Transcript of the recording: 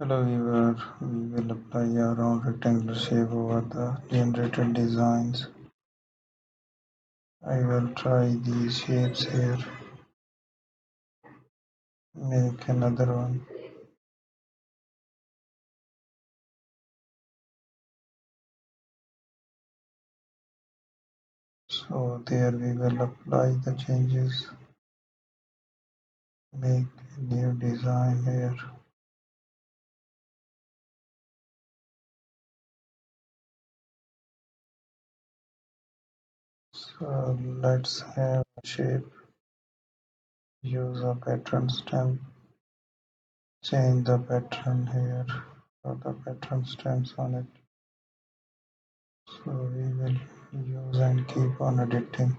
Hello viewer, we will apply a round rectangular shape over the generated designs. I will try these shapes here, make another one. So there we will apply the changes, make a new design here. So let's have a shape, use a pattern stamp, change the pattern here, so the pattern stamps on it. So we will use and keep on editing.